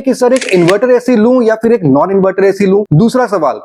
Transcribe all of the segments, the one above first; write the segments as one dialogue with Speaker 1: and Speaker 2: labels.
Speaker 1: कि सर एक inverter AC लूं या फिर एक नॉन इन्वर्टर एसी लूं। दूसरा सवाल,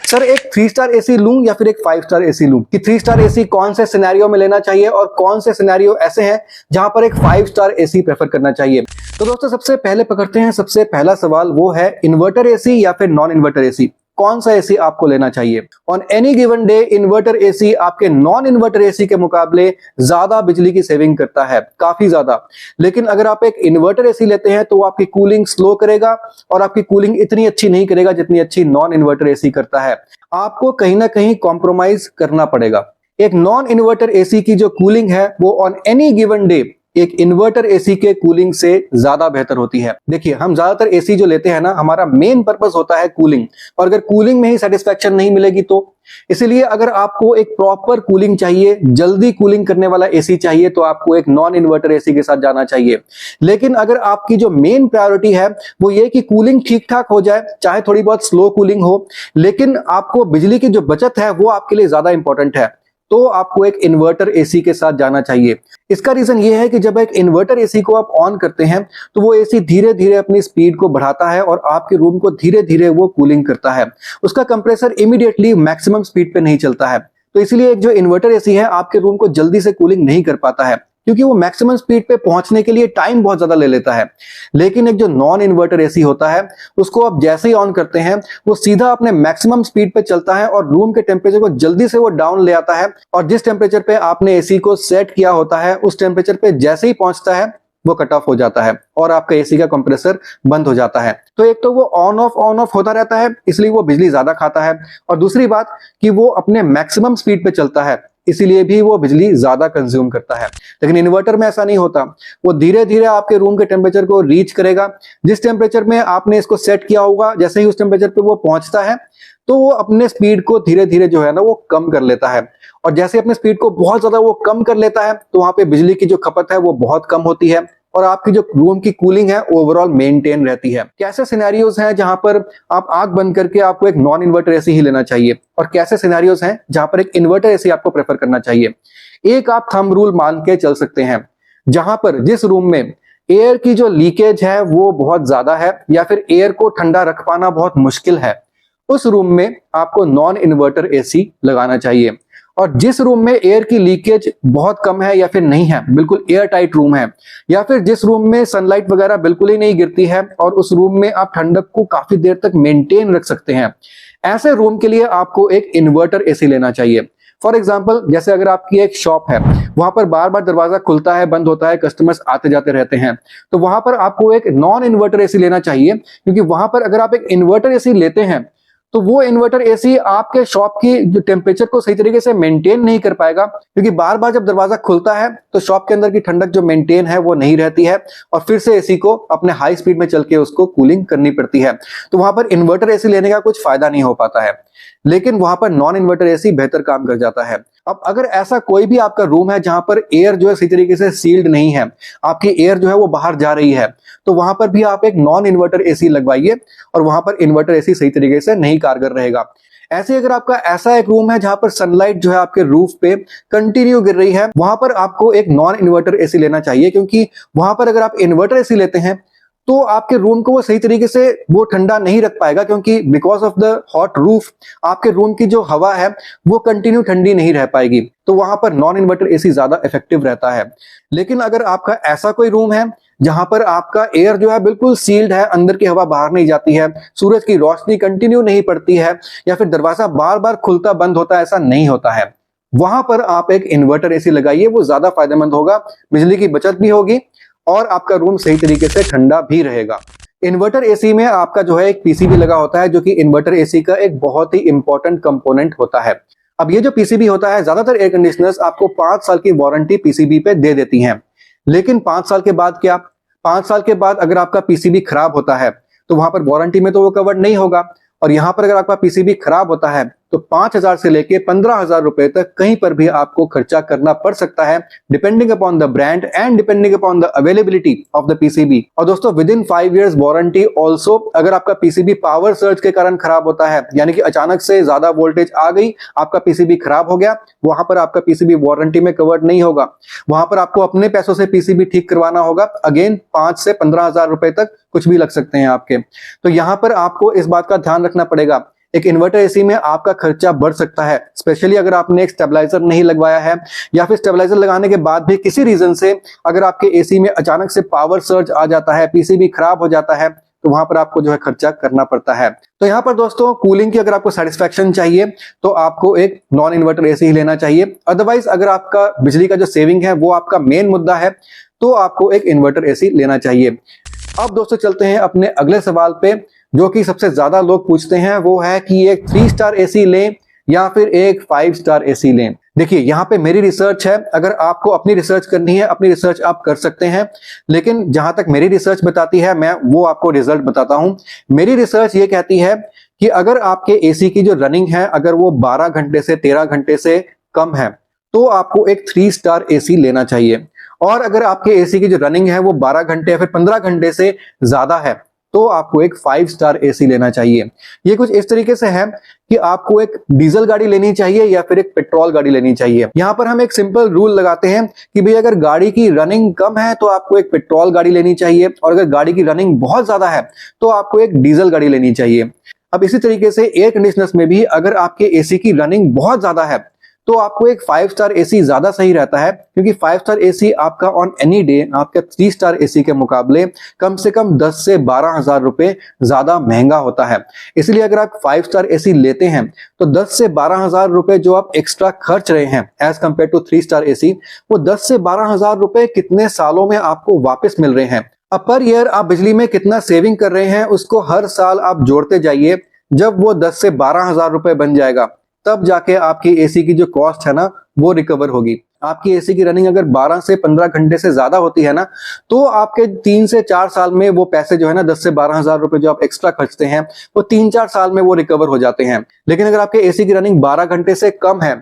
Speaker 1: सर एक 3 स्टार एसी लूं या फिर एक 5 स्टार एसी लूं, कि 3 स्टार एसी कौन से सिनेरियो में लेना चाहिए और कौन से सिनेरियो ऐसे हैं जहां पर एक 5 स्टार एसी प्रेफर करना चाहिए। तो दोस्तों सबसे पहले पकड़ते हैं, सबसे पहला सवाल वो है इन्वर्टर एसी या फिर नॉन इन्वर्टर एसी, कौन सा एसी आपको लेना चाहिए। On any given day inverter AC आपके नॉन इन्वर्टर एसी के मुकाबले ज्यादा बिजली की सेविंग करता है, काफी ज्यादा। लेकिन अगर आप एक इन्वर्टर एसी लेते हैं तो आपकी कूलिंग स्लो करेगा और आपकी कूलिंग इतनी अच्छी नहीं करेगा जितनी अच्छी नॉन इन्वर्टर एसी करता है। आपको कहीं ना कहीं कॉम्प्रोमाइज करना पड़ेगा। एक नॉन इन्वर्टर एसी की जो कूलिंग है वो ऑन एनी गिवन डे एक इन्वर्टर एसी के कूलिंग से ज्यादा बेहतर होती है। देखिए हम ज्यादातर एसी जो लेते हैं ना, हमारा मेन पर्पस होता है कूलिंग, और अगर कूलिंग में ही सेटिस्फेक्शन नहीं मिलेगी तो इसीलिए अगर आपको एक प्रॉपर कूलिंग चाहिए, जल्दी कूलिंग करने वाला एसी चाहिए, तो आपको एक नॉन इन्वर्टर एसी के साथ जाना चाहिए। लेकिन अगर आपकी जो मेन प्रायोरिटी है वो ये कि कूलिंग ठीक ठाक हो जाए, चाहे थोड़ी बहुत स्लो कूलिंग हो, लेकिन आपको बिजली की जो बचत है वो आपके लिए ज्यादा इंपॉर्टेंट है, तो आपको एक इन्वर्टर एसी के साथ जाना चाहिए। इसका रीजन ये है कि जब एक इन्वर्टर एसी को आप ऑन करते हैं तो वो एसी धीरे धीरे अपनी स्पीड को बढ़ाता है और आपके रूम को धीरे धीरे वो कूलिंग करता है। उसका कंप्रेसर इमीडिएटली मैक्सिमम स्पीड पे नहीं चलता है, तो इसलिए एक जो इन्वर्टर एसी है आपके रूम को जल्दी से कूलिंग नहीं कर पाता है, क्योंकि वो मैक्सिमम स्पीड पे पहुंचने के लिए टाइम बहुत ज्यादा ले लेता है। लेकिन एक जो नॉन इन्वर्टर एसी होता है उसको आप जैसे ही ऑन करते हैं वो सीधा अपने मैक्सिमम स्पीड पे चलता है और रूम के टेम्परेचर को जल्दी से वो डाउन ले आता है, और जिस टेम्परेचर पे आपने एसी को सेट किया होता है उस टेम्परेचर पे जैसे ही पहुंचता है वो कट ऑफ हो जाता है और आपका एसी का कंप्रेसर बंद हो जाता है। तो एक तो वो ऑन ऑफ होता रहता है, इसलिए वो बिजली ज्यादा खाता है, और दूसरी बात कि वो अपने मैक्सिमम स्पीड पे चलता है, इसीलिए भी वो बिजली ज्यादा कंज्यूम करता है। लेकिन इन्वर्टर में ऐसा नहीं होता, वो धीरे धीरे आपके रूम के टेम्परेचर को रीच करेगा। जिस टेम्परेचर में आपने इसको सेट किया होगा, जैसे ही उस टेम्परेचर पे वो पहुंचता है तो वो अपने स्पीड को धीरे धीरे जो है ना वो कम कर लेता है, और जैसे अपने स्पीड को बहुत ज्यादा वो कम कर लेता है तो वहां पे बिजली की जो खपत है वो बहुत कम होती है और आपकी जो रूम की कूलिंग है ओवरऑल मेंटेन रहती है। कैसे सिनेरियोज हैं जहां पर आप आंख बंद करके आपको एक नॉन इन्वर्टर एसी ही लेना चाहिए, और कैसे सिनेरियोज हैं जहां पर एक इन्वर्टर एसी आपको प्रेफर करना चाहिए। एक आप थंब रूल मान के चल सकते हैं, जहां पर जिस रूम में एयर की जो लीकेज है वो बहुत ज्यादा है या फिर एयर को ठंडा रख पाना बहुत मुश्किल है, उस रूम में आपको नॉन इन्वर्टर एसी लगाना चाहिए। और जिस रूम में एयर की लीकेज बहुत कम है या फिर नहीं है, बिल्कुल एयर टाइट रूम है, या फिर जिस रूम में सनलाइट वगैरह बिल्कुल ही नहीं गिरती है और उस रूम में आप ठंडक को काफी देर तक मेंटेन रख सकते हैं, ऐसे रूम के लिए आपको एक इन्वर्टर एसी लेना चाहिए। फॉर एग्जाम्पल, जैसे अगर आपकी एक शॉप है, वहां पर बार बार दरवाजा खुलता है बंद होता है, कस्टमर्स आते जाते रहते हैं, तो वहां पर आपको एक नॉन इन्वर्टर एसी लेना चाहिए, क्योंकि वहां पर अगर आप एक इन्वर्टर एसी लेते हैं तो वो इन्वर्टर एसी आपके शॉप की जो टेम्परेचर को सही तरीके से मेंटेन नहीं कर पाएगा, क्योंकि बार बार जब दरवाजा खुलता है तो शॉप के अंदर की ठंडक जो मेंटेन है वो नहीं रहती है और फिर से एसी को अपने हाई स्पीड में चल के उसको कूलिंग करनी पड़ती है। तो वहां पर इन्वर्टर एसी लेने का कुछ फायदा नहीं हो पाता है, लेकिन वहां पर नॉन इन्वर्टर एसी बेहतर काम कर जाता है। अब अगर ऐसा कोई भी आपका रूम है जहां पर एयर जो है सही तरीके से सील्ड नहीं है, आपकी एयर जो है वो बाहर जा रही है, तो वहां पर भी आप एक नॉन इन्वर्टर एसी लगवाइए और वहां पर इन्वर्टर एसी सही तरीके से नहीं कारगर रहेगा। ऐसे अगर आपका ऐसा एक रूम है जहां पर सनलाइट जो है आपके रूफ पे कंटिन्यू गिर रही है, वहां पर आपको एक नॉन इन्वर्टर एसी लेना चाहिए, क्योंकि वहां पर अगर आप इन्वर्टर एसी लेते हैं तो आपके रूम को वो सही तरीके से वो ठंडा नहीं रख पाएगा, क्योंकि because of the hot roof आपके रूम की जो हवा है वो कंटिन्यू ठंडी नहीं रह पाएगी, तो वहां पर नॉन इन्वर्टर एसी ज्यादा इफेक्टिव रहता है। लेकिन अगर आपका ऐसा कोई रूम है जहां पर आपका एयर जो है बिल्कुल सील्ड है, अंदर की हवा बाहर नहीं जाती है, सूरज की रोशनी कंटिन्यू नहीं पड़ती है, या फिर दरवाजा बार बार खुलता बंद होता है, ऐसा नहीं होता है, वहां पर आप एक इन्वर्टर एसी लगाइए, वो ज्यादा फायदेमंद होगा, बिजली की बचत भी होगी और आपका रूम सही तरीके से ठंडा भी रहेगा। इन्वर्टर एसी में आपका जो है एक पीसीबी लगा होता है, जो कि इन्वर्टर एसी का एक बहुत ही इंपॉर्टेंट कंपोनेंट होता है। अब ये जो पीसीबी होता है, ज्यादातर एयर कंडीशनर्स आपको 5 साल की वारंटी पीसीबी पे दे देती हैं, लेकिन 5 साल के बाद क्या, 5 साल के बाद अगर आपका पीसीबी खराब होता है तो वहां पर वारंटी में तो वो कवर्ड नहीं होगा, और यहां पर अगर आपका पीसीबी खराब होता है तो 5,000 से लेके 15,000 रुपए तक कहीं पर भी आपको खर्चा करना पड़ सकता है, depending upon the brand and depending upon the availability of the PCB. और दोस्तों with in 5 years warranty also, अगर आपका पीसीबी पावर सर्ज के कारण खराब होता है, यानी कि अचानक से ज्यादा वोल्टेज आ गई, आपका पीसीबी खराब हो गया, वहां पर आपका पीसीबी वारंटी में कवर्ड नहीं होगा, वहां पर आपको अपने पैसों से पीसीबी ठीक करवाना होगा। अगेन 5 से 15,000 रुपए तक कुछ भी लग सकते हैं आपके। तो यहां पर आपको इस बात का ध्यान रखना पड़ेगा, एक इन्वर्टर एसी में आपका खर्चा बढ़ सकता है, स्पेशली अगर आपने एक स्टेबलाइजर नहीं लगवाया है, या फिर स्टेबलाइजर लगाने के बाद भी किसी रीजन से अगर आपके एसी में अचानक से पावर सर्ज आ जाता है, पीसीबी खराब हो जाता है, तो वहां पर आपको जो है खर्चा करना पड़ता है। तो यहाँ पर दोस्तों कूलिंग की अगर आपको सेटिस्फेक्शन चाहिए तो आपको एक नॉन इन्वर्टर एसी ही लेना चाहिए। अदरवाइज अगर आपका बिजली का जो सेविंग है वो आपका मेन मुद्दा है, तो आपको एक इन्वर्टर एसी लेना चाहिए। अब दोस्तों चलते हैं अपने अगले सवाल पे, जो कि सबसे ज्यादा लोग पूछते हैं, वो है कि एक 3 स्टार एसी लें या फिर एक 5 स्टार एसी लें। देखिए यहाँ पे मेरी रिसर्च है, अगर आपको अपनी रिसर्च करनी है, अपनी रिसर्च आप कर सकते हैं, लेकिन जहां तक मेरी रिसर्च बताती है मैं वो आपको रिजल्ट बताता हूं। मेरी रिसर्च ये कहती है कि अगर आपके एसी की जो रनिंग है अगर वो 12 घंटे से 13 घंटे से कम है तो आपको एक 3 स्टार एसी लेना चाहिए, और अगर आपके एसी की जो रनिंग है वो 12 घंटे या फिर 15 घंटे से ज्यादा है तो आपको एक 5 स्टार एसी लेना चाहिए। ये कुछ इस तरीके से है कि आपको एक डीजल गाड़ी लेनी चाहिए या फिर एक पेट्रोल गाड़ी लेनी चाहिए। यहां पर हम एक सिंपल रूल लगाते हैं कि भाई अगर गाड़ी की रनिंग कम है तो आपको एक पेट्रोल गाड़ी लेनी चाहिए, और अगर गाड़ी की रनिंग बहुत ज्यादा है तो आपको एक डीजल गाड़ी लेनी चाहिए। अब इसी तरीके से एयर कंडीशनर्स में भी अगर आपके एसी की रनिंग बहुत ज्यादा है तो आपको एक 5 स्टार एसी ज्यादा सही रहता है, क्योंकि 5 स्टार एसी आपका ऑन एनी डे आपके 3 स्टार एसी के मुकाबले कम से कम 10 से 12,000 रुपए ज्यादा महंगा होता है। इसलिए अगर आप 5 स्टार एसी लेते हैं तो 10 से 12,000 रुपए जो आप एक्स्ट्रा खर्च रहे हैं as compared to 3 star AC, वो 10 से 12,000 रुपए कितने सालों में आपको वापस मिल रहे हैं। अब पर ईयर आप बिजली में कितना सेविंग कर रहे हैं उसको हर साल आप जोड़ते जाइए। जब वो 10 से 12,000 रुपए बन जाएगा तब जाके आपकी एसी की जो कॉस्ट है ना वो रिकवर होगी। आपकी एसी की रनिंग अगर 12 से 15 घंटे से ज्यादा होती है ना तो आपके 3 से 4 साल में वो पैसे जो है ना 10 से 12,000 रुपए जो आप एक्स्ट्रा खर्चते हैं वो 3-4 साल में वो रिकवर हो जाते हैं। लेकिन अगर आपके एसी की रनिंग 12 घंटे से कम है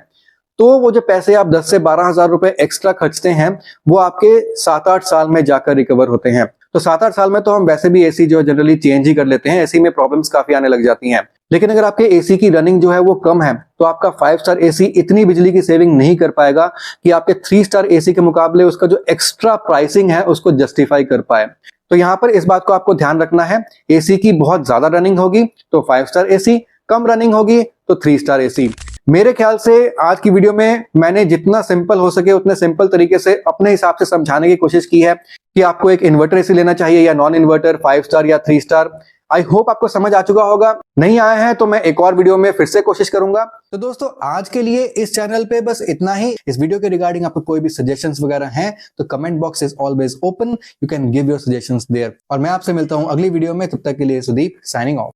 Speaker 1: तो वो जो पैसे आप 10 से 12,000 रुपए एक्स्ट्रा खर्चते हैं वो आपके 7-8 साल में जाकर रिकवर होते हैं। तो 7-8 साल में तो हम वैसे भी एसी जो है जनरली चेंज ही कर लेते हैं, एसी में प्रॉब्लम्स काफी आने लग जाती हैं। लेकिन अगर आपके एसी की रनिंग जो है वो कम है तो आपका 5 स्टार एसी इतनी बिजली की सेविंग नहीं कर पाएगा कि आपके 3 स्टार एसी के मुकाबले उसका जो एक्स्ट्रा प्राइसिंग है उसको जस्टिफाई कर पाए। तो यहां पर इस बात को आपको ध्यान रखना है, एसी की बहुत ज्यादा रनिंग होगी तो 5 स्टार एसी, कम रनिंग होगी तो 3 स्टार एसी। मेरे ख्याल से आज की वीडियो में मैंने जितना सिंपल हो सके उतने सिंपल तरीके से अपने हिसाब से समझाने की कोशिश की है कि आपको एक इन्वर्टर एसी लेना चाहिए या नॉन इन्वर्टर, 5 स्टार या 3 स्टार। आई होप आपको समझ आ चुका होगा। नहीं आया है तो मैं एक और वीडियो में फिर से कोशिश करूंगा। तो दोस्तों आज के लिए इस चैनल पे बस इतना ही। इस वीडियो के रिगार्डिंग आपको कोई भी सजेशंस वगैरह हैं तो comment box is always open, you can give your suggestions there. और मैं आपसे मिलता हूं अगली वीडियो में, तब तक के लिए सुदीप साइनिंग ऑफ।